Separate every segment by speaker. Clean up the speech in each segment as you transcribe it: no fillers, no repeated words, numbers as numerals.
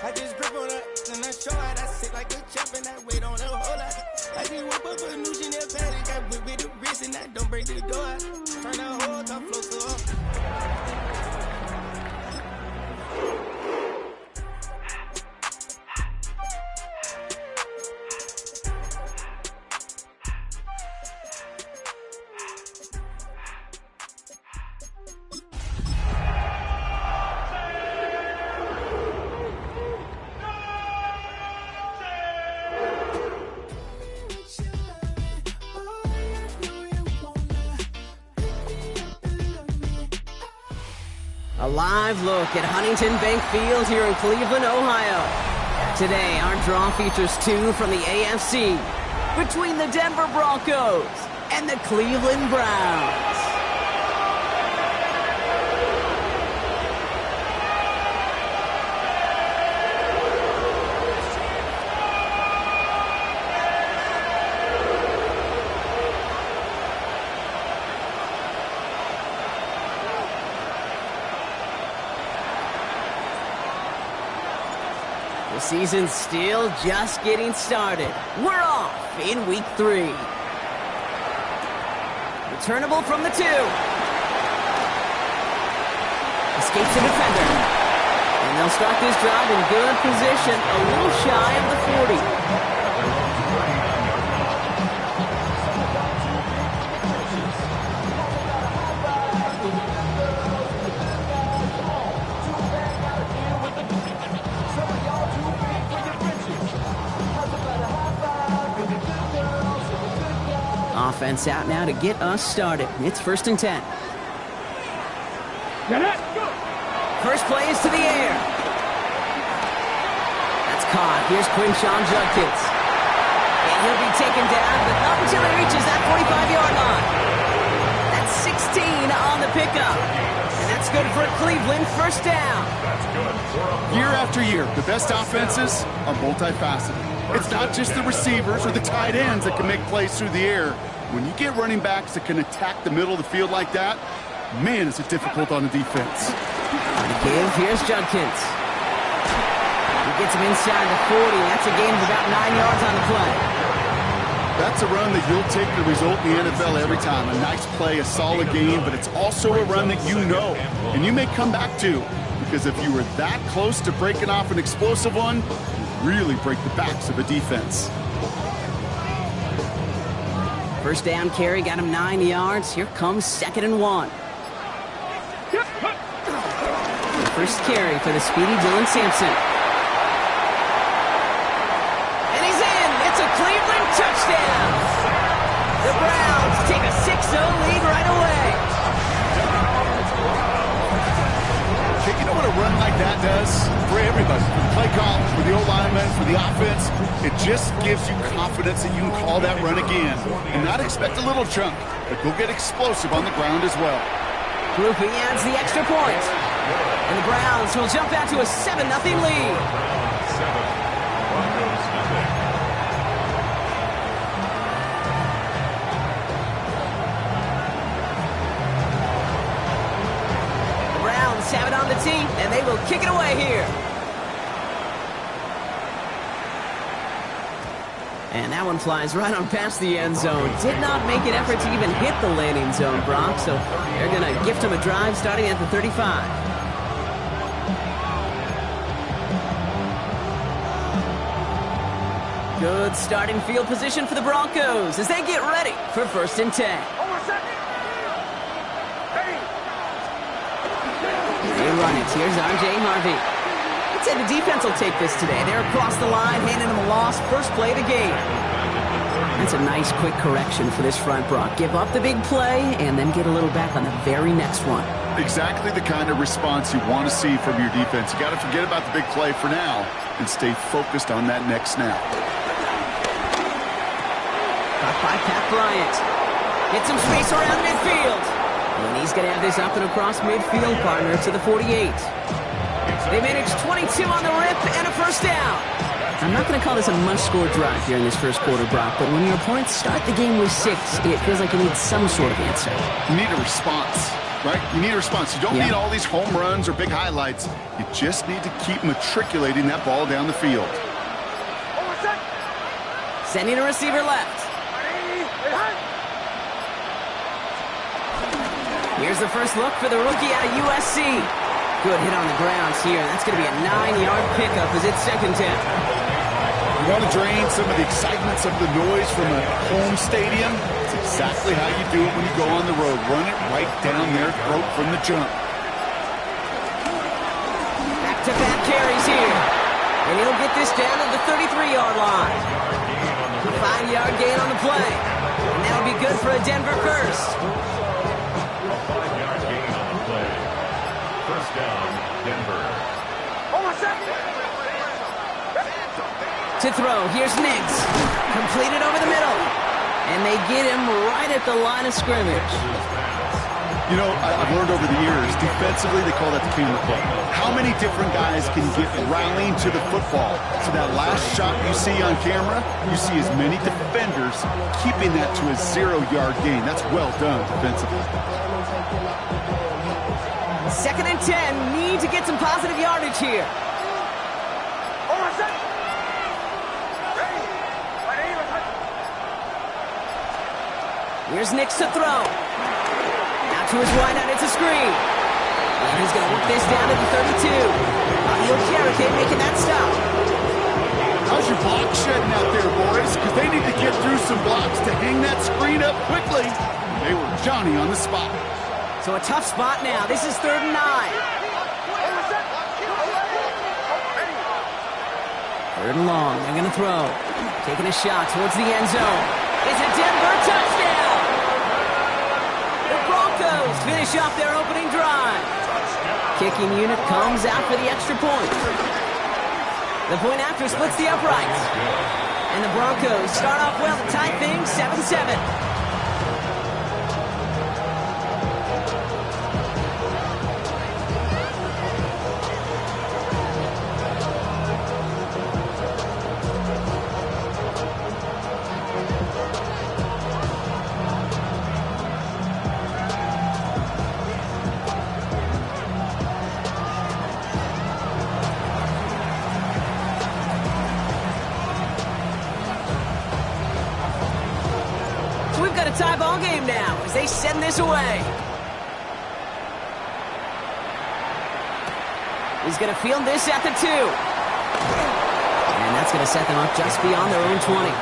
Speaker 1: I just grip on her, and I show her I sit like a champ and I wait on her whole lot. I just whip up a new Chanel paddock, I whip with the wrist and I don't break the door. Turn the whole top floor to her.
Speaker 2: A live look at Huntington Bank Field here in Cleveland, Ohio. Today, our draw features two from the AFC between the Denver Broncos and the Cleveland Browns. The season's still just getting started. We're off in week 3. Returnable from the 2. Escapes the defender. And they'll start this drive in good position, a little shy of the 40. Offense out now to get us started. It's 1st and 10. First play is to the air. That's caught. Here's Quinshawn Judkins. And he'll be taken down, but not until he reaches that 45-yard line. That's 16 on the pickup. And that's good for Cleveland. First down.
Speaker 3: Year after year, the best offenses are multifaceted. It's not just the receivers or the tight ends that can make plays through the air. When you get running backs that can attack the middle of the field like that, man, is it difficult on the defense.
Speaker 2: On the give, here's Judkins. He gets him inside the 40. That's a gain of about 9 yards on the play.
Speaker 3: That's a run that you'll take the result in the NFL every time. A nice play, a solid game, but it's also a run that you know, and you may come back to, because if you were that close to breaking off an explosive one, you really break the backs of a defense.
Speaker 2: First down carry got him 9 yards. Here comes 2nd and 1. The first carry for the speedy Dylan Sampson. And he's in. It's a Cleveland touchdown. The Browns take a 6-0 lead right away.
Speaker 3: You know what a run like that does for everybody? For the play call, for the O-lineman, for the offense. It just gives you confidence that you can call that run again and not expect a little chunk, but go get explosive on the ground as well.
Speaker 2: Grouping adds the extra point. And the Browns will jump out to a 7-0 lead. Have it on the tee, and they will kick it away here. And that one flies right on past the end zone. Did not make an effort to even hit the landing zone, Brock, so they're going to gift him a drive starting at the 35. Good starting field position for the Broncos as they get ready for 1st and 10. They run it. Here's R.J. Harvey. I'd say the defense will take this today. They're across the line, handing them a loss. First play of the game. That's a nice, quick correction for this front, Brock. Give up the big play and then get a little back on the very next one.
Speaker 3: Exactly the kind of response you want to see from your defense. You got to forget about the big play for now and stay focused on that next snap.
Speaker 2: Caught by Pat Bryant. Get some space around midfield. And he's going to have this up and across midfield, partner, to the 48. They managed 22 on the rip and a first down. I'm not going to call this a must-score drive here in this first quarter, Brock, but when your opponents start the game with 6, it feels like you need some sort of answer.
Speaker 3: You need a response. right? You need a response. You don't need all these home runs or big highlights. You just need to keep matriculating that ball down the field.
Speaker 2: Sending a receiver left. Here's the first look for the rookie out of USC. Good hit on the grounds here. That's going to be a 9-yard pickup as it's second down.
Speaker 3: You want to drain some of the excitement, some of the noise from a home stadium? It's exactly how you do it when you go on the road. Run it right down their throat from the jump.
Speaker 2: Back-to-back carries here. And he'll get this down to the 33-yard line. A 5-yard gain on the play. And that'll be good for a Denver first.
Speaker 4: A 5-yard gain on the play. First down, Denver.
Speaker 2: To throw, here's Nix. Completed over the middle. And they get him right at the line of scrimmage.
Speaker 3: You know, I've learned over the years, defensively, they call that the camera play. How many different guys can get rallying to the football? So that last shot you see on camera, you see as many defenders keeping that to a 0-yard gain. That's well done defensively.
Speaker 2: Second and 10, need to get some positive yardage here. Here's Nix to throw. Out to his wideout, it's a screen. And he's going to work this down to the 32. He'll Carrick making that stop.
Speaker 3: How's your block shedding out there, boys? Because they need to get through some blocks to hang that screen up quickly. They were Johnny on the spot.
Speaker 2: So a tough spot now. This is 3rd and 9. 3rd and long. They're going to throw. Taking a shot towards the end zone. It's a Denver touchdown. The Broncos finish off their opening drive. Kicking unit comes out for the extra point. The point after splits the uprights. And the Broncos start off well to tie things 7-7. Tie ball game now as they send this away. He's going to field this at the 2. And that's going to set them up just beyond their own 20.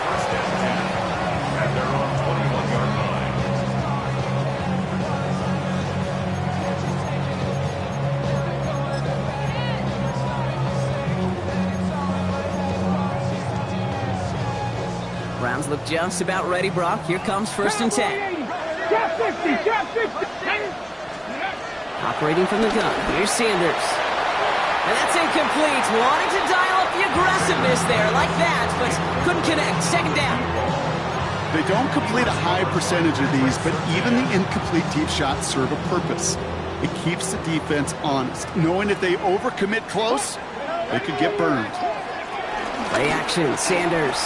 Speaker 4: At their own 21-yard line.
Speaker 2: Browns look just about ready, Brock. Here comes 1st and 10. Operating from the gun. Here's Sanders. And that's incomplete. Wanting to dial up the aggressiveness there like that, but couldn't connect. 2nd down.
Speaker 3: They don't complete a high percentage of these, but even the incomplete deep shots serve a purpose. It keeps the defense honest, knowing if they overcommit close, they could get burned.
Speaker 2: Play action. Sanders.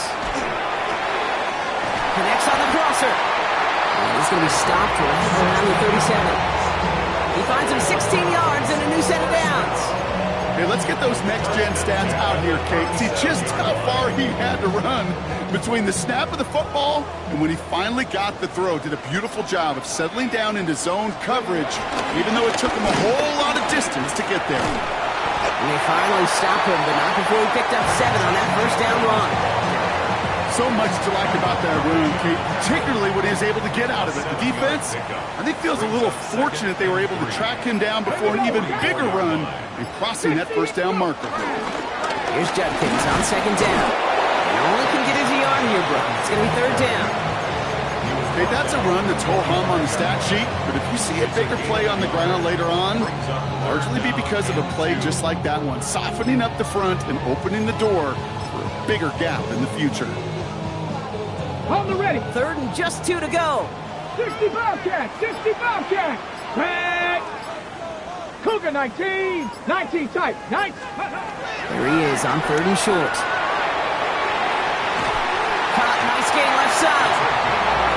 Speaker 2: Connects on the crosser. And he's going to be stopped right around the 37. He finds him 16 yards and a new set of downs.
Speaker 3: Hey, let's get those next-gen stats out here, Kate. See just how far he had to run between the snap of the football and when he finally got the throw. Did a beautiful job of settling down into zone coverage, even though it took him a whole lot of distance to get there.
Speaker 2: And they finally stopped him, but not before he picked up 7 on that 1st down run.
Speaker 3: So much to like about that run, Kate, particularly what he was able to get out of it. The defense, I think, feels a little fortunate they were able to track him down before an even bigger run and crossing that 1st down marker.
Speaker 2: Here's Judkins on 2nd down. And only can get his yard here, Brooke. It's going to be 3rd down.
Speaker 3: Hey, that's a run that's ho-hum on the stat sheet, but if you see a bigger play on the ground later on, it'll largely be because of a play just like that one, softening up the front and opening the door for a bigger gap in the future.
Speaker 5: On the ready.
Speaker 2: 3rd and just 2 to go.
Speaker 5: 60 Bobcat. 60 Bobcat. Back. Cougar 19. 19 tight. 9.
Speaker 2: There he is on 3rd and short. Caught. Nice gain left side.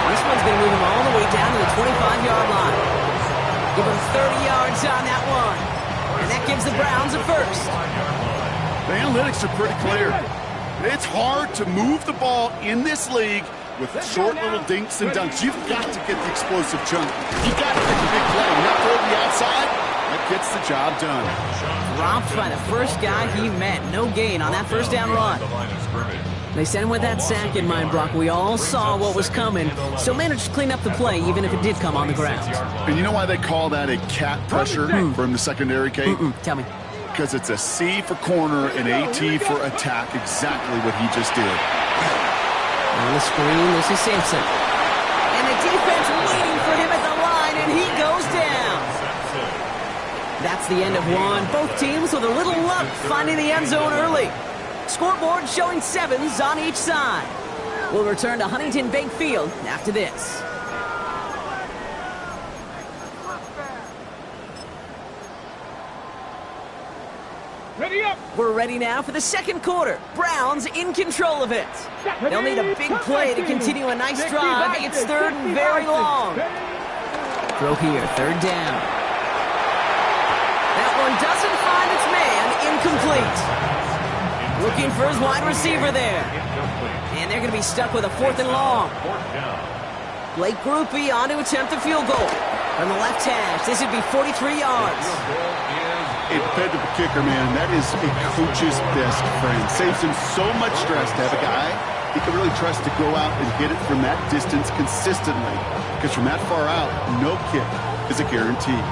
Speaker 2: This one's going to move him all the way down to the 25-yard line. Give him 30 yards on that one. And that gives the Browns a first.
Speaker 3: The analytics are pretty clear. It's hard to move the ball in this league with short little dinks and dunks. You've got to get the explosive chunk. You've got to make a big play. Not throw to the outside. That gets the job done.
Speaker 2: Dropped by the first guy he met. No gain on that first down run. They sent him with that sack in mind, Brock. We all saw what was coming, so managed to clean up the play, even if it did come on the ground.
Speaker 3: And you know why they call that a cat pressure from the secondary, Kate?
Speaker 2: Tell me.
Speaker 3: Because it's a C for corner and a T for attack, exactly what he just did.
Speaker 2: On the screen, this is Sampson. And the defense waiting for him at the line, and he goes down. That's the end of one. Both teams with a little luck finding the end zone early. Scoreboard showing 7s on each side. We'll return to Huntington Bank Field after this.
Speaker 5: Ready up.
Speaker 2: We're ready now for the second quarter. Browns in control of it. They'll need a big play to continue a nice drive. It's third and very long. Throw here, third down. That one doesn't find its man. Incomplete. Looking for his wide receiver there. And they're going to be stuck with a 4th and long. Blake Groupie on to attempt the field goal. From the left hash, this would be 43 yards.
Speaker 3: A dependable kicker, man. That is a coach's best friend. Saves him so much stress to have a guy he can really trust to go out and hit it from that distance consistently. Because from that far out, no kick is a guarantee.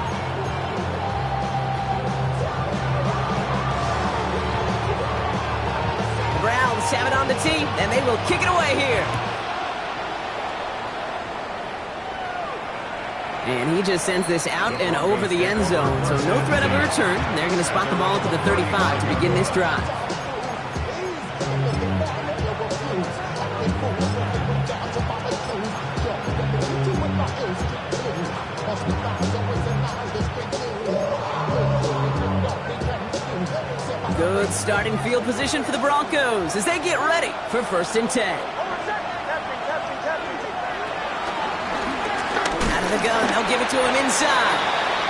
Speaker 2: Browns have it on the tee, and they will kick it away here. And he just sends this out and over the end zone, so no threat of a return. They're going to spot the ball to the 35 to begin this drive. Good starting field position for the Broncos as they get ready for 1st and 10. Out of the gun, they'll give it to him inside.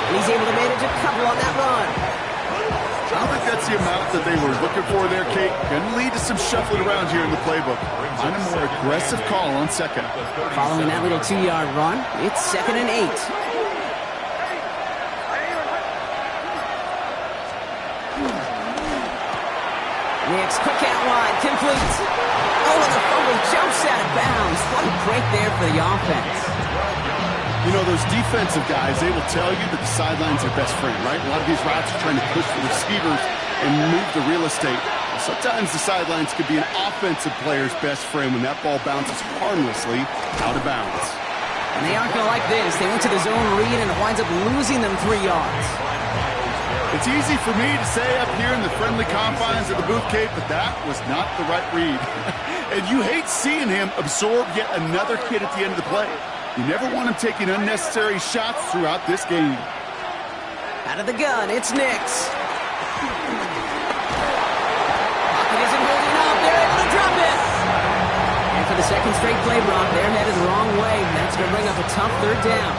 Speaker 2: And he's able to manage a couple on that run.
Speaker 3: I don't think that's the amount that they were looking for there, Kate. Going to lead to some shuffling around here in the playbook. Find a more aggressive call on second.
Speaker 2: Following that little 2-yard run, it's 2nd and 8. Next, quick out wide, complete. Oh, and the fumble jumps out of bounds. What a break there for the offense.
Speaker 3: You know, those defensive guys, they will tell you that the sideline's their best friend, right? A lot of these routes are trying to push the receivers and move the real estate. Sometimes the sidelines could be an offensive player's best friend when that ball bounces harmlessly out of bounds.
Speaker 2: And they aren't going to like this. They went to the zone read, and it winds up losing them 3 yards.
Speaker 3: It's easy for me to say up here in the friendly confines of the booth, Kate, but that was not the right read. And you hate seeing him absorb yet another hit at the end of the play. You never want him taking unnecessary shots throughout this game.
Speaker 2: Out of the gun, it's Nix. Pocket isn't holding up. They're able to drop it. And for the second straight play, Brock, they're headed the wrong way. That's going to bring up a tough 3rd down.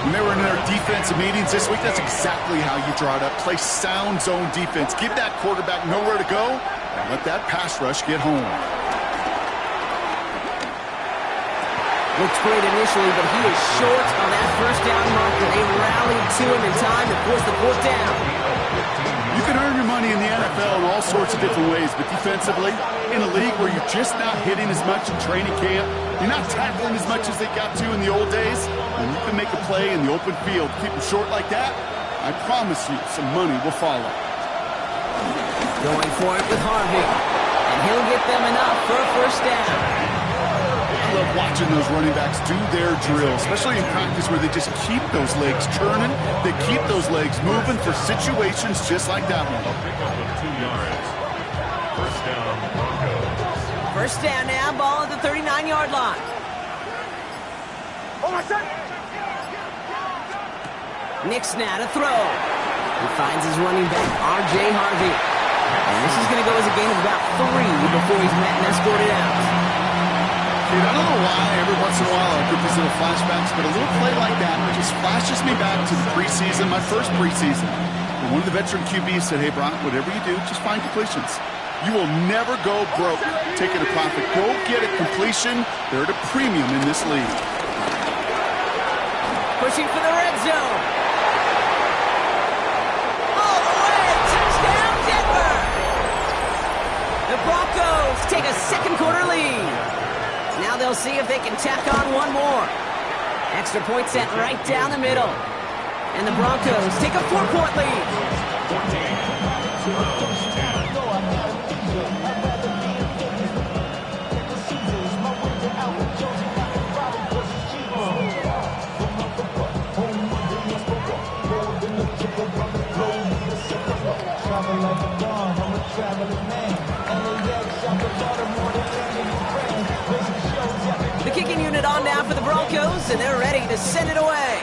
Speaker 3: When they were in their defensive meetings this week, that's exactly how you draw it up. Play sound zone defense. Give that quarterback nowhere to go, and let that pass rush get home.
Speaker 2: Looks great initially, but he is short on that first down marker. They rallied to him in time to force the 4th down.
Speaker 3: You can earn your money in the NFL in all sorts of different ways, but defensively, in a league where you're just not hitting as much in training camp, you're not tackling as much as they got to in the old days, and you can make a play in the open field, keep them short like that, I promise you some money will follow.
Speaker 2: Going for it with Harvey, and he'll get them enough for a 1st down.
Speaker 3: I love watching those running backs do their drill, especially in practice where they just keep those legs turning. They keep those legs moving for situations just like that one.
Speaker 4: 2 yards. 1st down, Broncos.
Speaker 2: 1st down now, ball at the 39-yard line. Nix now to throw. He finds his running back, R.J. Harvey. And this is going to go as a gain of about 3 before he's met and escorted out.
Speaker 3: kid. I don't know why. Every once in a while I'll get these little flashbacks, but a little play like that just flashes me back to the preseason, my first preseason. And one of the veteran QBs said, hey, Brock, whatever you do, just find completions. You will never go broke taking a profit. Go get a completion. They're at a premium in this league.
Speaker 2: Pushing for the red zone. All the way. Touchdown, Denver. The Broncos take a second quarter lead. Now they'll see if they can tack on one more. Extra point set right down the middle. And the Broncos take a 4-point lead.
Speaker 4: 14.
Speaker 2: The kicking unit on now for the Broncos, and they're ready to send it away.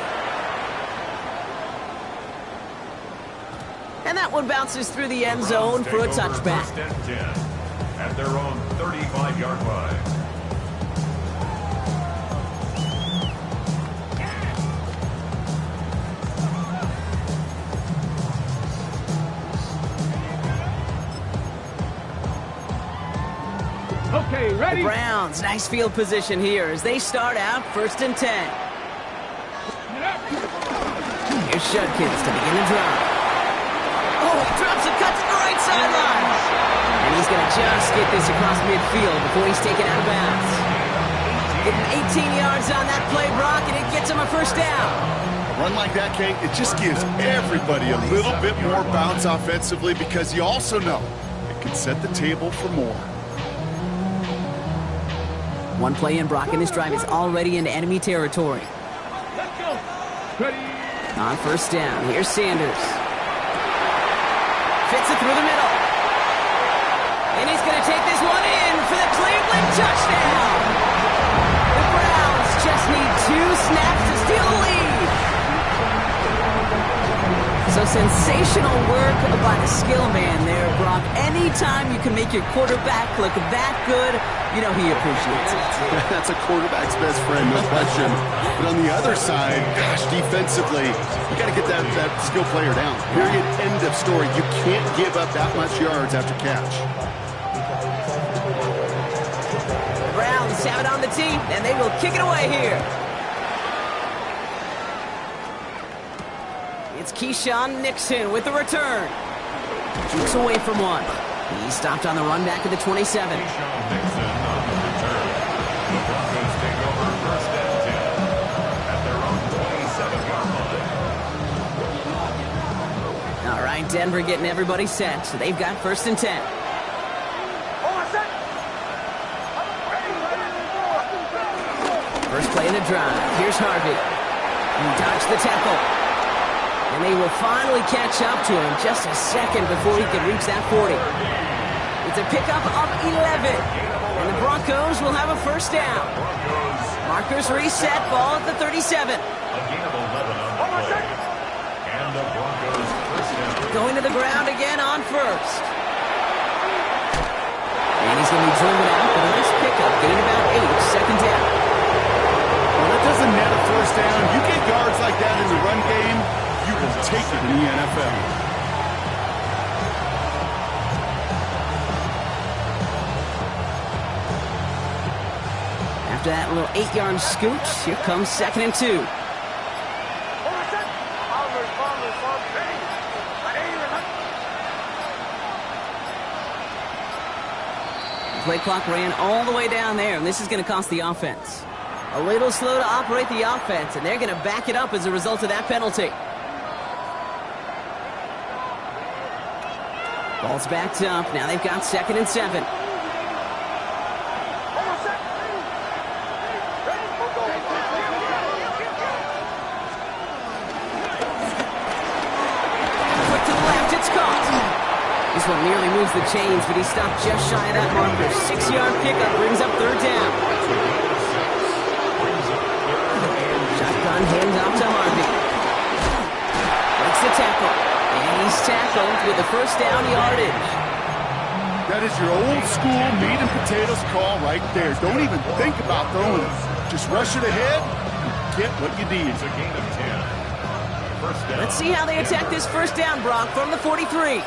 Speaker 2: And that one bounces through the end zone for a touchback.
Speaker 4: First and 10 at their own 35-yard line.
Speaker 5: Okay, ready?
Speaker 2: The Browns, nice field position here as they start out 1st and 10. Here's Shudkins to begin the drive. Oh, he drops a cut to the right sideline. And he's going to just get this across midfield before he's taken out of bounds. Getting 18 yards on that play, Brock, and it gets him a first down.
Speaker 3: A run like that, Kate, it just gives everybody a little bit more bounce offensively because you also know it can set the table for more.
Speaker 2: One play in, Brock, and this drive is already into enemy territory.
Speaker 5: Let's go. Ready?
Speaker 2: On first down, here's Sanders. Fits it through the middle. And he's going to take this one in for the Cleveland touchdown. The Browns just need 2 snaps to steal the lead. So sensational work by the skill man there, Brock. Anytime you can make your quarterback look that good, you know he appreciates it.
Speaker 3: That's a quarterback's best friend, no question. But on the other side, gosh, defensively, you got to get that skill player down. Period. End of story. You can't give up that much yards after catch.
Speaker 2: The Browns have it on the tee, and they will kick it away here. It's Keyshawn Nixon with the return. Jukes away from one. He stopped on the run back at the 27.
Speaker 4: Keyshawn Nixon on the return. The Broncos take over 1st and 10 at their own 27-yard line.
Speaker 2: All right, Denver getting everybody set. So they've got 1st and 10. First play of the drive. Here's Harvey. He dodged the tackle. And they will finally catch up to him just a second before he can reach that 40. It's a pickup of 11. And the Broncos will have a first down. Markers reset, ball at the 37.
Speaker 4: A gain of 11 on the play. And the Broncos first down.
Speaker 2: Going to the ground again on first. And he's going to be driven out with a nice pickup. Gain about 8, second down.
Speaker 3: Well, that doesn't net a first down. You get yards like that in the run game, you will take it in the NFL.
Speaker 2: After that little 8-yard scooch, here comes 2nd and 2. The play clock ran all the way down there, and this is going to cost the offense. A little slow to operate the offense, and they're going to back it up as a result of that penalty. Ball's backed up. Now they've got 2nd and 7. Quick to the left, it's caught. This one nearly moves the chains, but he stopped just shy of that marker. 6-yard pickup brings up 3rd down. Shotgun hands off to Harvey. Breaks the tackle. And he's tackled with the first down yardage.
Speaker 3: That is your old school meat and potatoes call right there. Don't even think about throwing it. Just rush it ahead and get what you need.
Speaker 4: It's a gain of 10. First down.
Speaker 2: Let's see how they attack this first down, Brock, from the 43.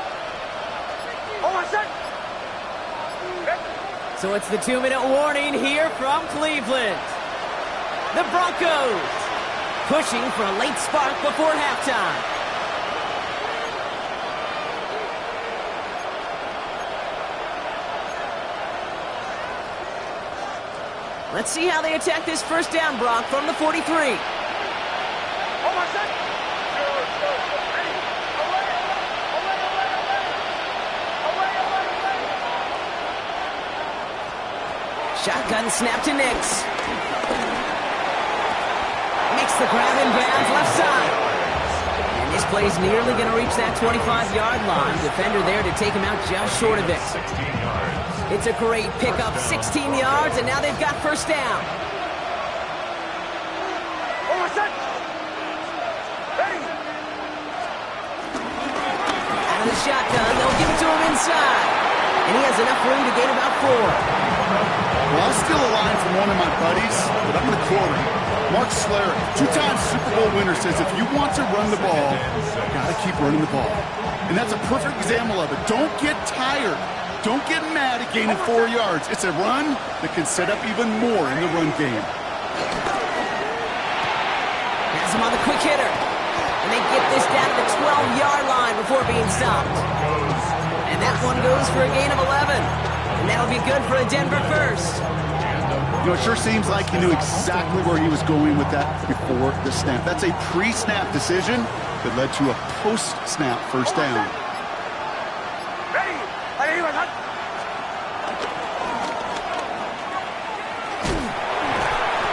Speaker 2: So it's the 2-minute warning here from Cleveland. The Broncos pushing for a late spark before halftime. Let's see how they attack this first down, Brock, from the 43. Shotgun snap to Nix. Makes the grab in bounds left side. And this play's nearly going to reach that 25-yard line. Defender there to take him out just short of it.
Speaker 4: 16 yards.
Speaker 2: It's a great pickup, 16 yards, and now they've got first down. Out of the shotgun, they'll give it to him inside. And he has enough room to gain about 4.
Speaker 3: Well, I'll steal a line from one of my buddies, but I'm going to quote him. Mark Schlereth, 2-time Super Bowl winner, says if you want to run the ball, you got to keep running the ball. And that's a perfect example of it. Don't get tired. Don't get mad at gaining 4 yards. It's a run that can set up even more in the run game.
Speaker 2: Has him on the quick hitter. And they get this down to the 12-yard line before being stopped. And that one goes for a gain of 11. And that'll be good for a Denver first.
Speaker 3: You know, it sure seems like he knew exactly where he was going with that before the snap. That's a pre-snap decision that led to a post-snap first down.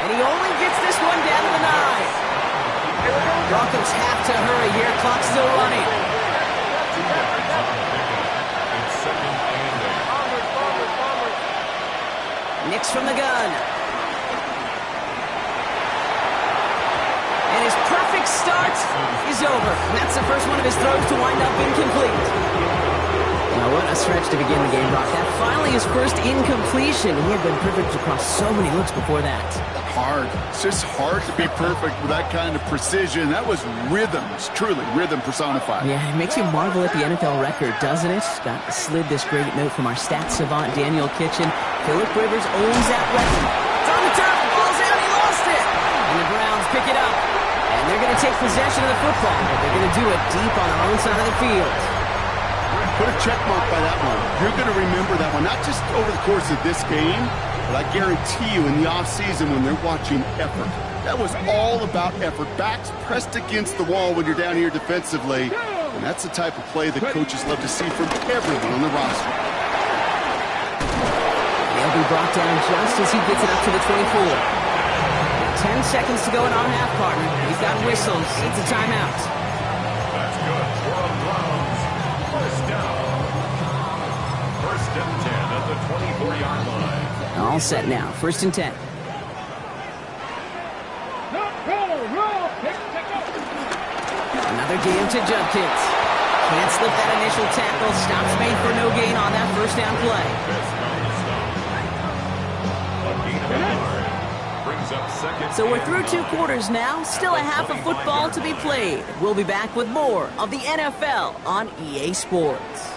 Speaker 2: And he only gets this one down to the 9. Broncos have to hurry here. Clock's still running. Nix from the gun. And his perfect start is over. That's the first one of his throws to wind up incomplete. Now what a stretch to begin the game, Brock. That finally his first incompletion. He had been perfect across so many looks before that.
Speaker 3: Hard. It's just hard to be perfect with that kind of precision. That was rhythm. It's truly rhythm personified.
Speaker 2: Yeah, it makes you marvel at the NFL record, doesn't it? Got slid this great note from our stats savant, Daniel Kitchen. Phillip Rivers owns that record. It's on the turf. Ball's out. He lost it. And the Browns pick it up. And they're going to take possession of the football. But they're going to do it deep on their own side of the field.
Speaker 3: Put a check mark by that one. You're going to remember that one, not just over the course of this game, but I guarantee you in the offseason when they're watching effort. That was all about effort. Backs pressed against the wall when you're down here defensively. And that's the type of play that coaches love to see from everyone on the roster.
Speaker 2: He'll be brought down just as he gets it up to the 24. 10 seconds to go in our half, partner. He's got whistles. It's a timeout.
Speaker 4: That's good for the Browns. First down. First and 10 at the 24-yard line.
Speaker 2: All set now. First and 10. Another game to Judkins. Can't slip that initial tackle. Stops made for no gain on that first down play. So we're through 2 quarters now. Still a half of football to be played. We'll be back with more of the NFL on EA Sports.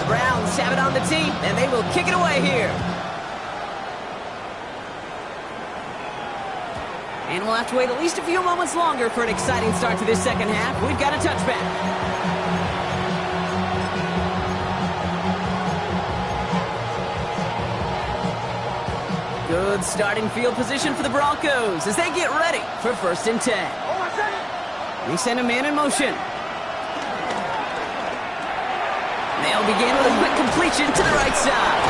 Speaker 2: Browns have it on the tee, and they will kick it away here. And we'll have to wait at least a few moments longer for an exciting start to this second half. We've got a touchback. Good starting field position for the Broncos as they get ready for first and 10. They send a man in motion. They'll begin with a quick completion to the right side.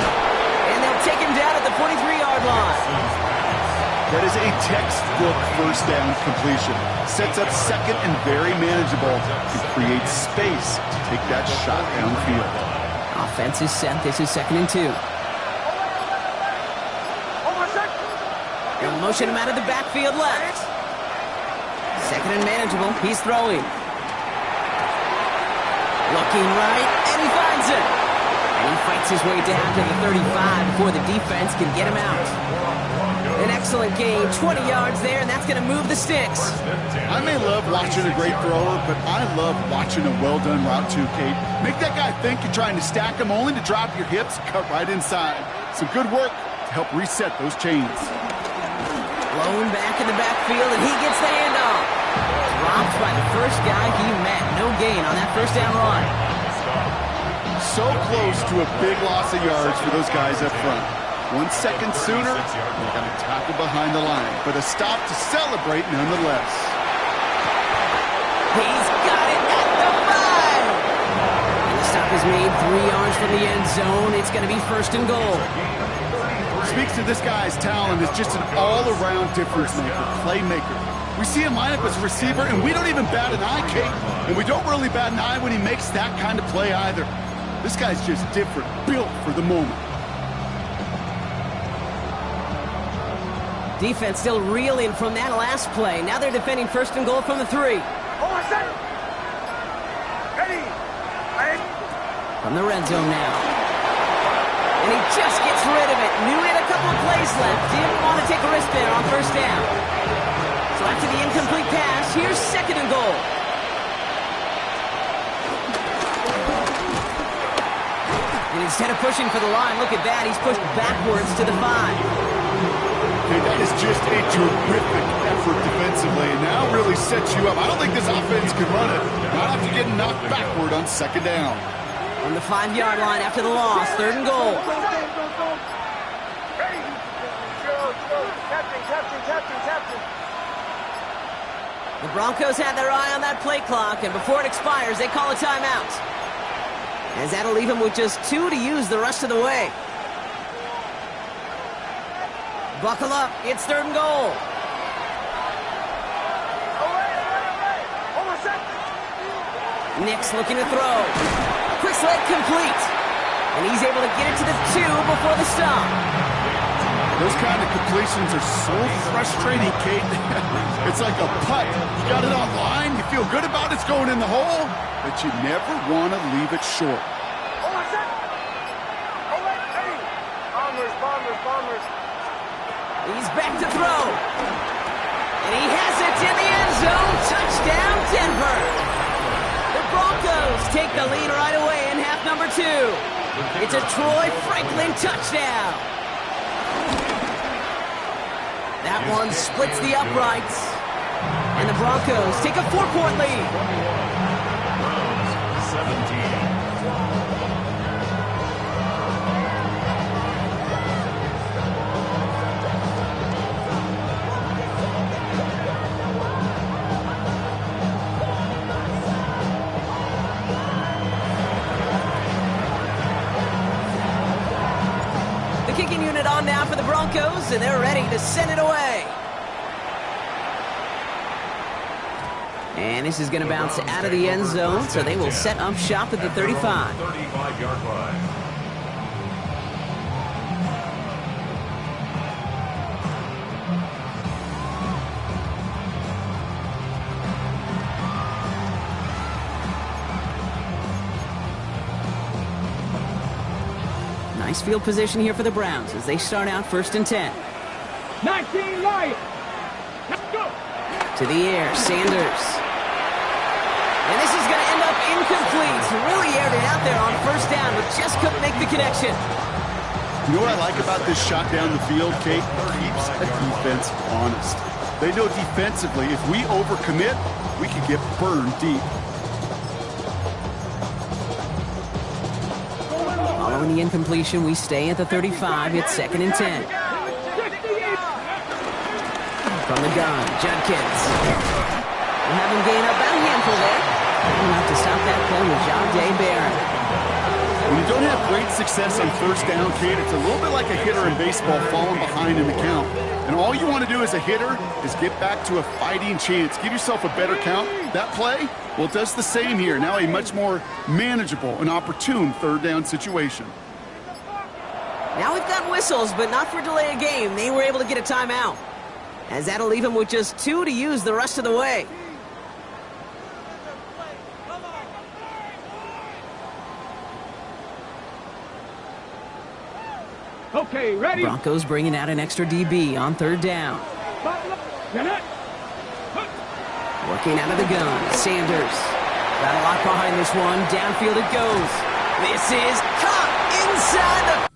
Speaker 2: And they'll take him down at the 43-yard line.
Speaker 3: That is a textbook first down completion. Sets up second and very manageable to create space to take that shot downfield.
Speaker 2: Offense is set. This is 2nd and 2. They'll motion him out of the backfield left. Second and manageable. He's throwing. Looking right, and he finds it. And he fights his way down to the 35 before the defense can get him out. An excellent gain, 20 yards there, and that's going to move the sticks.
Speaker 3: I may love watching a great thrower, but I love watching a well-done route too, Kate. Make that guy think you're trying to stack him only to drop your hips, cut right inside. Some good work to help reset those chains.
Speaker 2: Blown back in the backfield, and he gets the handoff. Dropped by the first guy he met. No gain on that first down run.
Speaker 3: So close to a big loss of yards for those guys up front. 1 second sooner, they're going to tackle behind the line. But a stop to celebrate nonetheless.
Speaker 2: He's got it at the 5. And the stop is made 3 yards from the end zone. It's going to be first and goal.
Speaker 3: Speaks to this guy's talent as just an all-around difference maker, playmaker. We see him line up as a receiver, and we don't even bat an eye, Kate. And we don't really bat an eye when he makes that kind of play either. This guy's just different, built for the moment.
Speaker 2: Defense still reeling from that last play. Now they're defending first and goal from the 3. From the red zone now. And he just gets rid of it. Knew he had a couple of plays left. Didn't want to take a risk there on first down. So after the incomplete pass, here's second and goal. And instead of pushing for the line, look at that. He's pushed backwards to the 5.
Speaker 3: Okay, that is just a terrific effort defensively, and now really sets you up. I don't think this offense can run it, not after getting knocked backward on second down.
Speaker 2: On the 5-yard line after the loss, third and goal. The Broncos had their eye on that play clock, and before it expires, they call a timeout. As that'll leave them with just 2 to use the rest of the way. Buckle up, it's third and goal. Nick's looking to throw. Quick sled complete. And he's able to get it to the 2 before the stop.
Speaker 3: Those kind of completions are so frustrating, Kate. It's like a putt. You got it on line, you feel good about it's going in the hole, but you never want to leave it short.
Speaker 2: He's back to throw. And he has it in the end zone. Touchdown, Denver. The Broncos take the lead right away in half number 2. It's a Troy Franklin touchdown. That one splits the uprights. And the Broncos take a 4-point lead.
Speaker 4: 17.
Speaker 2: Kicking unit on now for the Broncos, and they're ready to send it away. And this is going to bounce out of the end zone, so they will set up shop at the 35.
Speaker 4: 35-yard line.
Speaker 2: Nice field position here for the Browns as they start out first and 10.
Speaker 5: 19 Lions. Let's go.
Speaker 2: To the air, Sanders. And this is going to end up incomplete. Really aired it out there on first down, but just couldn't make the connection.
Speaker 3: You know what I like about this shot down the field, Kate? It keeps a defense honest. They know defensively, if we overcommit, we can get burned deep.
Speaker 2: Following the incompletion, we stay at the 35. It's second and 10. From the gun, Judkins. We'll have him gain about a handful there. Enough to stop that play with Jahdae Barron.
Speaker 3: When you don't have great success on first down, Kate, it's a little bit like a hitter in baseball falling behind in the count. And all you want to do as a hitter is get back to a fighting chance. Give yourself a better count. That play, well, it does the same here. Now a much more manageable and opportune third down situation.
Speaker 2: Now we've got whistles, but not for delay of game. They were able to get a timeout. as that'll leave him with just 2 to use the rest of the way.
Speaker 5: Okay, ready?
Speaker 2: Broncos bringing out an extra DB on 3rd down. Working out of the gun, Sanders. Got a lot behind this one. Downfield it goes. This is caught inside the...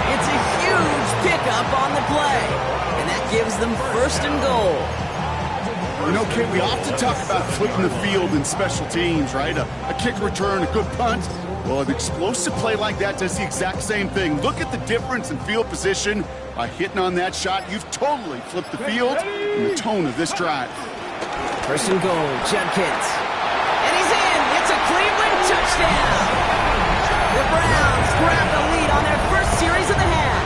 Speaker 2: It's a huge pickup on the play, and that gives them 1st and goal.
Speaker 3: You know, Kate, we often talk about flipping the field in special teams, right? A kick return, a good punt. Well, an explosive play like that does the exact same thing. Look at the difference in field position. By hitting on that shot, you've totally flipped the field and the tone of this drive.
Speaker 2: 1st and goal, Judkins. And he's in! It's a Cleveland touchdown! The Browns grab the lead on their first series of the half.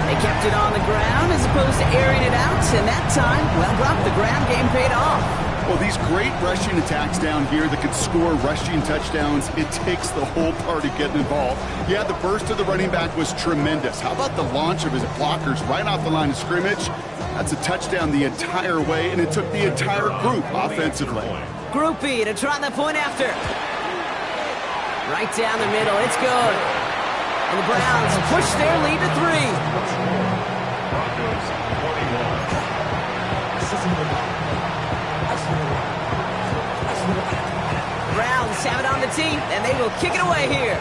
Speaker 2: They kept it on the ground as opposed to airing it out, and that time, well, Brock, the ground game paid off.
Speaker 3: Well, these great rushing attacks down here that can score rushing touchdowns, it takes the whole party getting involved. Yeah, the burst of the running back was tremendous. How about the launch of his blockers right off the line of scrimmage? That's a touchdown the entire way, and it took the entire group offensively.
Speaker 2: Group B to try the point after. Right down the middle, it's good. And the Browns push their lead to 3. Browns have it on the tee, and they will kick it away here.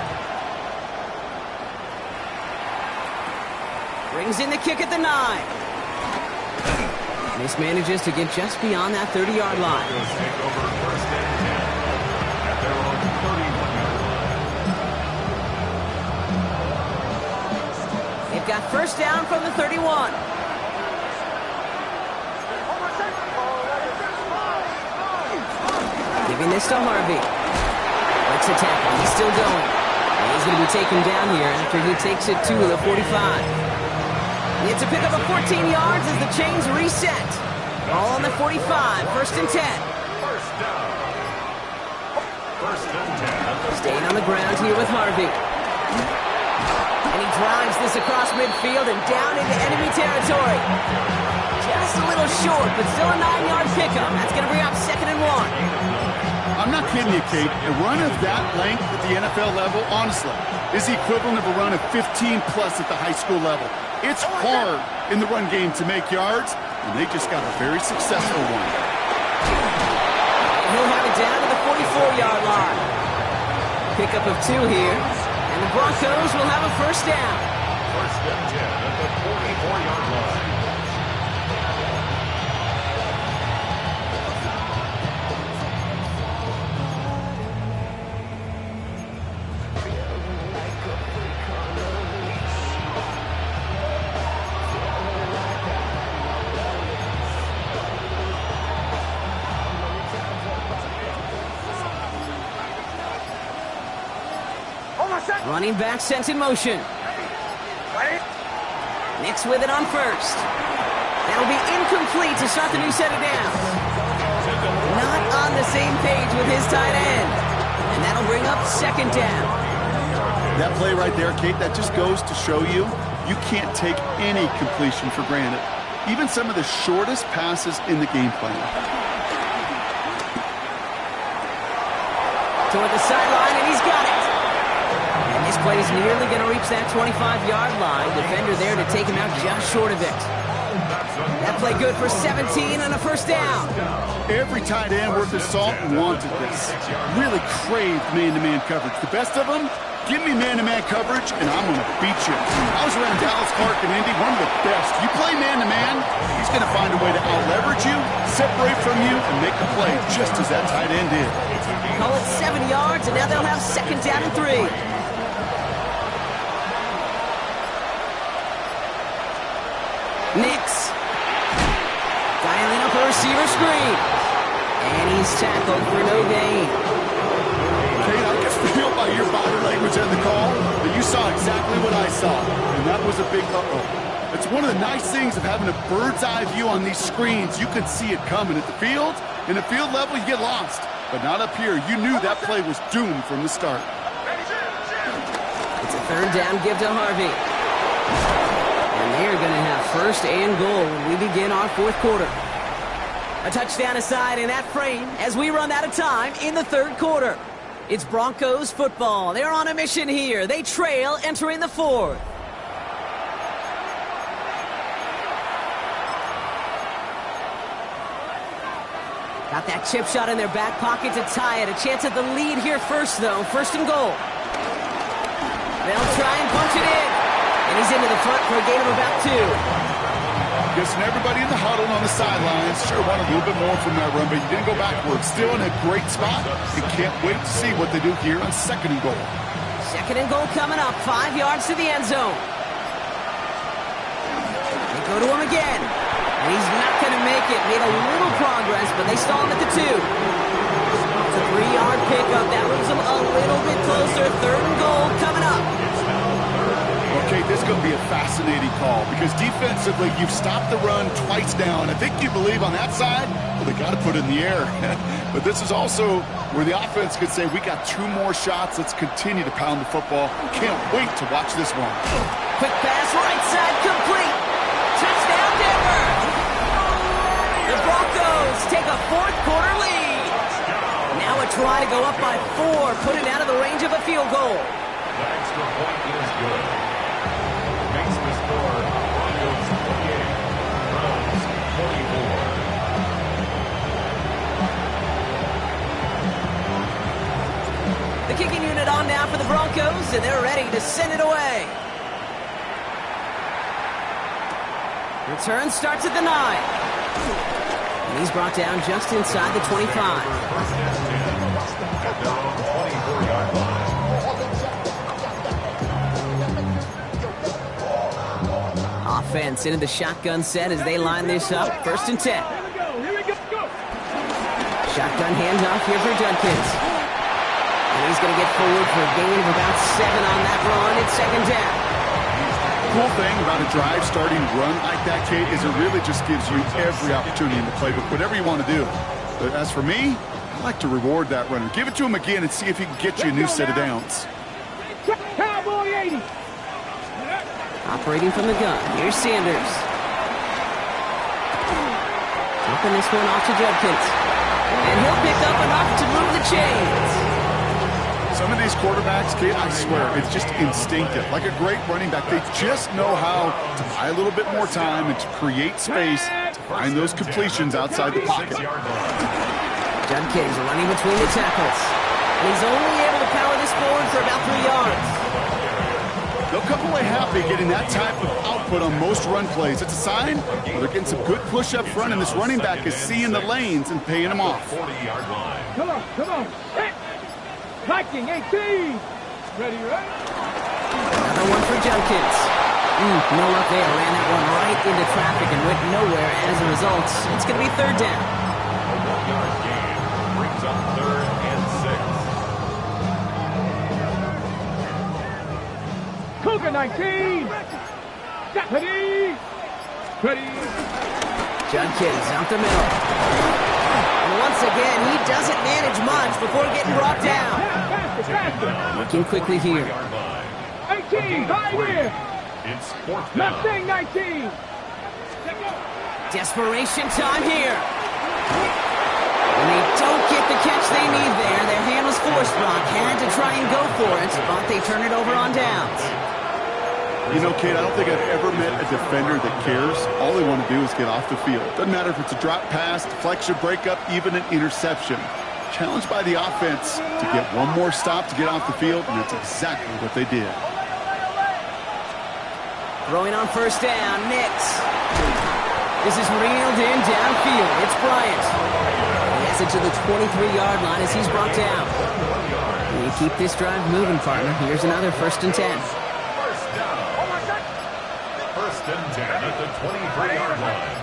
Speaker 2: Brings in the kick at the 9. Mismanages to get just beyond that 30-yard line.
Speaker 4: Take over 1st and 10 at their own 31-yard line.
Speaker 2: They've got 1st down from the 31. Giving this to Harvey. Let's attack him. He's still going. And he's going to be taken down here after he takes it to the 45. It's a pickup of 14 yards as the chains reset. All on the 45, 1st and 10.
Speaker 4: 1st down. 1st and 10.
Speaker 2: Staying on the ground here with Harvey. And he drives this across midfield and down into enemy territory. Just a little short, but still a 9-yard pickup. That's going to bring up 2nd and 1.
Speaker 3: I'm not kidding you, Kate. A run of that length at the NFL level, honestly, is the equivalent of a run of 15-plus at the high school level. It's hard in the run game to make yards, and they just got a very successful one.
Speaker 2: He'll have it down to the 44-yard line. Pickup of 2 here, and the Broncos will have a 1st down.
Speaker 4: 1st and 10 at the 44-yard line.
Speaker 2: Running back sent in motion. Nix with it on 1st. That'll be incomplete to start the new set of downs. Not on the same page with his tight end. And that'll bring up 2nd down.
Speaker 3: That play right there, Kate, that just goes to show you, you can't take any completion for granted. Even some of the shortest passes in the game plan.
Speaker 2: Toward the sideline, and he's got it. And this play is nearly going to reach that 25-yard line. Defender there to take him out just short of it. That play good for 17 and a 1st down.
Speaker 3: Every tight end worth his salt wanted this. Really craved man-to-man coverage. The best of them, give me man-to-man coverage, and I'm going to beat you. I was around Dallas, Clark, and Indy, one of the best. You play man-to-man, he's going to find a way to out-leverage you, separate from you, and make the play just as that tight end did.
Speaker 2: Call it 7 yards, and now they'll have 2nd down and 3. Nix. receiver screen. And he's tackled for no gain.
Speaker 3: Kate, I can feel by your body language and the call that you saw exactly what I saw. And that was a big uh-oh. It's one of the nice things of having a bird's eye view on these screens. You can see it coming at the field. In the field level, you get lost. But not up here. You knew that play was doomed from the start.
Speaker 2: It's a third down give to Harvey. And they are going to have first and goal when we begin our fourth quarter. A touchdown aside in that frame as we run out of time in the third quarter. It's Broncos football. They're on a mission here. They trail entering the fourth. Got that chip shot in their back pocket to tie it. A chance at the lead here first, though. First and goal. They'll try and punch it in. And he's into the front for a gain of about 2.
Speaker 3: Guessing everybody in the huddle on the sidelines sure wanted a little bit more from that run, but you didn't go backwards. Still in a great spot. You can't wait to see what they do here on second and goal.
Speaker 2: Second and goal coming up. 5 yards to the end zone. They go to him again. And he's not going to make it. Made a little progress, but they stall him at the 2. It's a 3-yard pickup. That moves him a little bit closer. Third and goal coming up.
Speaker 3: Okay, this is going to be a fascinating call because defensively, you've stopped the run twice down. I think you believe on that side, well, they got to put it in the air. But this is also where the offense could say, we got 2 more shots. Let's continue to pound the football. Can't wait to watch this one.
Speaker 2: Quick pass, right side, complete. Touchdown, Denver. The Broncos take a fourth quarter lead. Now a try to go up by 4, put it out of the range of a field goal.
Speaker 4: The extra point is good. Makes the score Broncos 28, Browns 24.
Speaker 2: The kicking unit on now for the Broncos, and they're ready to send it away. Return starts at the 9. And he's brought down just inside the 25.
Speaker 4: First and 10 at their own 24-yard line.
Speaker 2: Offense into the shotgun set as they line this up. First and 10. Shotgun handoff here for Judkins. And he's going to get forward for a gain of about 7 on that run. It's second down.
Speaker 3: The cool thing about a drive starting run like that, Kate, is it really just gives you every opportunity in the playbook, whatever you want to do. But as for me, I like to reward that runner. Give it to him again and see if he can get you a new set of downs.
Speaker 5: Cowboy 80.
Speaker 2: Operating from the gun, here's Sanders. Dropping this one off to Judkins. And he'll pick up enough to move the chains.
Speaker 3: Some of these quarterbacks, Kate, I swear, it's just instinctive. Like a great running back, they just know how to buy a little bit more time and to create space to find those completions outside the pocket.
Speaker 2: Judkins running between the tackles. And he's only able to power this forward for about 3 yards.
Speaker 3: They'll come away happy getting that type of output on most run plays. It's a sign they're getting some good push up front, and this running back is seeing the lanes and paying them off.
Speaker 4: 40-yard line.
Speaker 5: Come on, come on. Viking 18. Ready, right?
Speaker 2: Another one for Judkins. No luck there. Ran that one right into traffic and went nowhere as a result. It's going to be third down.
Speaker 4: A 1-yard gain brings up third and 6.
Speaker 5: Cougar 19. Ready. Ready.
Speaker 2: Judkins out the middle. And once again, he doesn't manage much before getting brought down.
Speaker 5: Faster, faster.
Speaker 2: Looking quickly here.
Speaker 5: 18, right here.
Speaker 4: It's fourth down.
Speaker 5: Mustang 19.
Speaker 2: Desperation time here. And they don't get the catch they need there. Their hand was forced, Brock. Had to try and go for it, but they turn it over on downs.
Speaker 3: You know, Kate, I don't think I've ever met a defender that cares. All they want to do is get off the field. Doesn't matter if it's a drop pass, deflection, breakup, even an interception. Challenged by the offense to get one more stop to get off the field, and that's exactly what they did.
Speaker 2: Throwing on first down, Nix. This is reeled in downfield. It's Bryant. He has it to the 23-yard line as he's brought down. We keep this drive moving, partner. Here's another first and 10.
Speaker 4: First and 10 at the 23-yard line.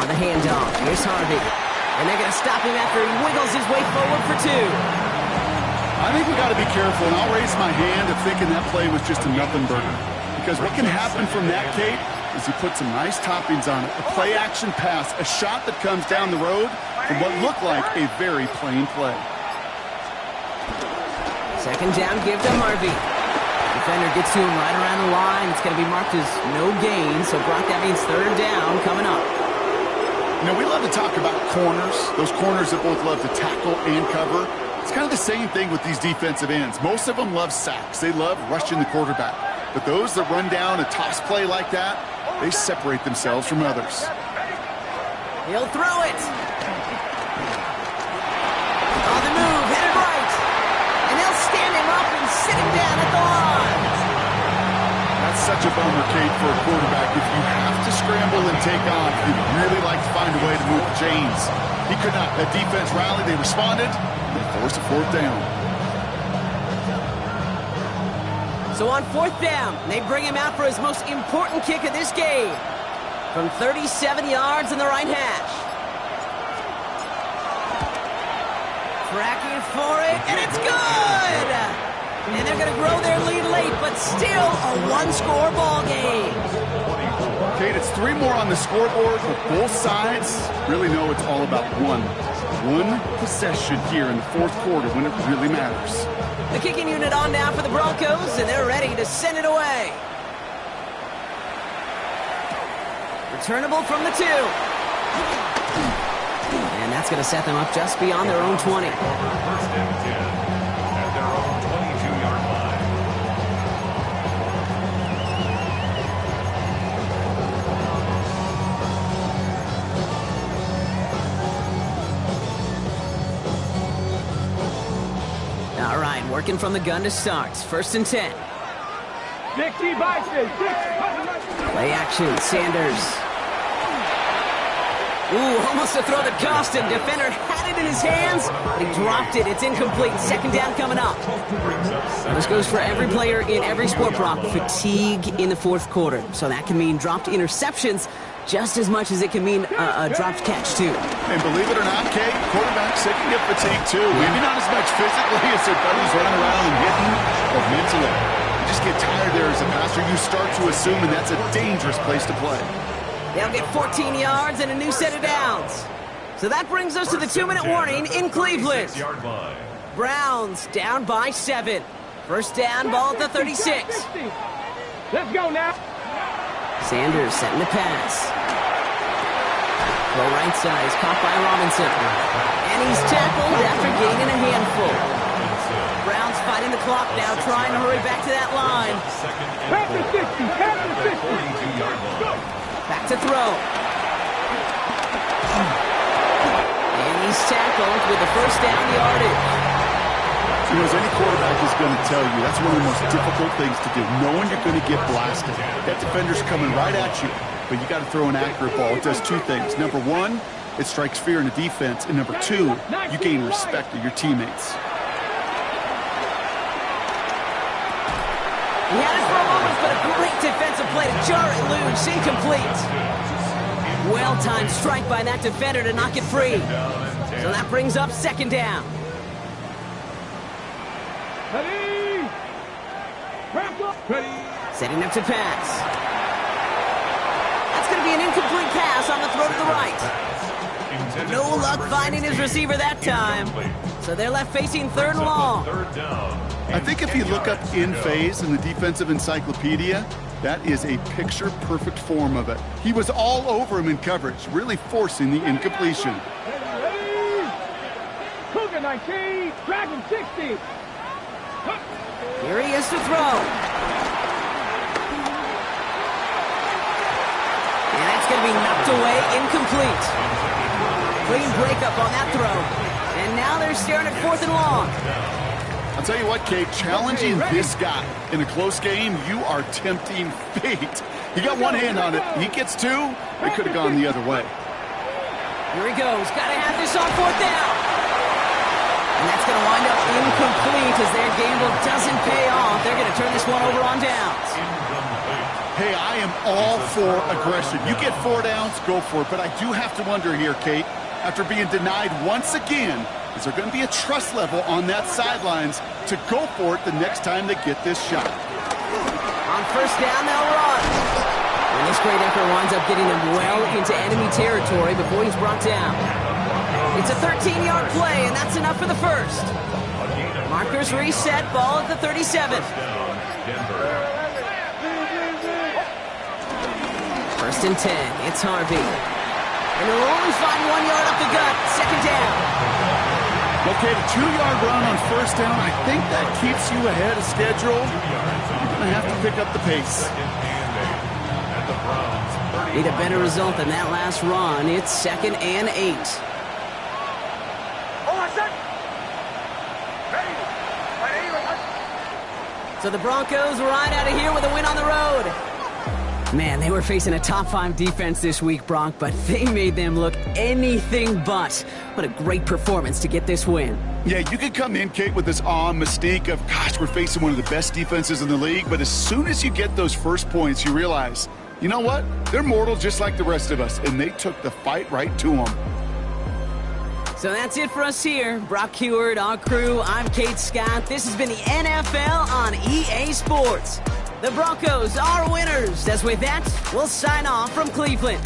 Speaker 2: On the handoff, here's Harvey. And they're going to stop him after he wiggles his way forward for 2.
Speaker 3: I think we got to be careful, and I'll raise my hand of thinking that play was just a nothing burger. Because what can happen from that, Kate, is he put some nice toppings on it. A play-action pass, a shot that comes down the road from what looked like a very plain play.
Speaker 2: Second down, give to Harvey. Defender gets to him right around the line. It's going to be marked as no gain, so Brock, that means third down coming up.
Speaker 3: You know, we love to talk about corners, those corners that both love to tackle and cover. It's kind of the same thing with these defensive ends. Most of them love sacks. They love rushing the quarterback. But those that run down a toss play like that, they separate themselves from others.
Speaker 2: He'll throw it. On the move, headed right. And they'll stand him up and sit him down at the line.
Speaker 3: That's such a bummer, Kate, for a quarterback. If you have to scramble and take off, you'd really like to find a way to move the chains. He could not. That defense rallied, they responded, and they forced a fourth down.
Speaker 2: So on fourth down, they bring him out for his most important kick of this game. From 37 yards in the right hash. Tracking for it, and it's good! And they're going to grow their lead late, but still a one-score ball game.
Speaker 3: Kate, it's 3 more on the scoreboard, but both sides really know it's all about one possession here in the fourth quarter when it really matters.
Speaker 2: The kicking unit on now for the Broncos, and they're ready to send it away. Returnable from the 2. And that's going to set them up just beyond their own 20.
Speaker 4: First and 10 at their own 22-yard line.
Speaker 2: All right, working from the gun to start. First and 10.
Speaker 5: 60 by 6.
Speaker 2: Play action, Sanders. Ooh, almost a throw that cost him. Defender had it in his hands, but he dropped it. It's incomplete. Second down coming up. This goes for every player in every sport, Brock. Fatigue in the fourth quarter. So that can mean dropped interceptions just as much as it can mean a dropped catch, too.
Speaker 3: And believe it or not, Kate, quarterbacks, they can get fatigued, too. Maybe not as much physically as their buddies running around and hitting, but mentally. You just get tired there as a passer. You start to assume, and that's a dangerous place to play.
Speaker 2: They'll get 14 yards and a new set of downs. So that brings us to the 2-minute warning in Cleveland. Browns down by 7. First down, ball at the 36.
Speaker 5: Let's go now.
Speaker 2: Sanders setting the pass. Low right side is caught by Robinson. And he's tackled after gaining a handful. Browns fighting the clock now, trying to hurry back to that line.
Speaker 5: Back to 60. Back to 60.
Speaker 2: Back to throw. And he's tackled with the first down yardage.
Speaker 3: You know, as any quarterback is going to tell you, that's one of the most difficult things to do, knowing you're going to get blasted. That defender's coming right at you, but you got to throw an accurate ball. It does 2 things. Number 1, it strikes fear in the defense, and number 2, you gain respect of your teammates.
Speaker 2: He had it for a moment, but a great defensive play to jar it loose. Incomplete. Well-timed strike by that defender to knock it free. So that brings up second down.
Speaker 5: Ready.
Speaker 2: Setting up to pass. That's going to be an incomplete pass on the throw to the right. No luck finding his receiver that time. So they're left facing third and long.
Speaker 3: I think if you look up in phase in the defensive encyclopedia, that is a picture-perfect form of it. He was all over him in coverage, really forcing the incompletion.
Speaker 5: Ready. Cougar 19. Dragon 60.
Speaker 2: Here he is to throw. And that's going to be knocked away, incomplete. Clean breakup on that throw. And now they're staring at fourth and long.
Speaker 3: I'll tell you what, Kate, challenging this guy in a close game, you are tempting fate. He got one hand on it. He gets 2. They could have gone the other way.
Speaker 2: Here he goes. Got to have this on fourth down. And that's going to wind up incomplete as their gamble doesn't pay off. They're going to turn this one over on downs.
Speaker 3: Hey, I am all for aggression. You get 4 downs, go for it. But I do have to wonder here, Kate, after being denied once again, is there going to be a trust level on that sidelines to go for it the next time they get this shot?
Speaker 2: On first down, they'll run. And this great effort winds up getting them well into enemy territory before he's brought down. It's a 13-yard play, and that's enough for the first. Markers reset, ball at the 37. First and 10, it's Harvey. And they'll only find 1 yard up the gut, second down.
Speaker 3: Okay, the 2-yard run on first down, I think that keeps you ahead of schedule. You're going to have to pick up the pace.
Speaker 2: Need a better result than that last run. It's 2nd and 8. So the Broncos ride out of here with a win on the road. Man, they were facing a top 5 defense this week, Bronk, but they made them look anything but. What a great performance to get this win.
Speaker 3: Yeah, you could come in, Kate, with this awe and mystique of, gosh, we're facing one of the best defenses in the league, but as soon as you get those first points, you realize, you know what? They're mortal just like the rest of us, and they took the fight right to them.
Speaker 2: So that's it for us here. Brock Heward, our crew, I'm Kate Scott. This has been the NFL on EA Sports. The Broncos are winners. As with that, we'll sign off from Cleveland.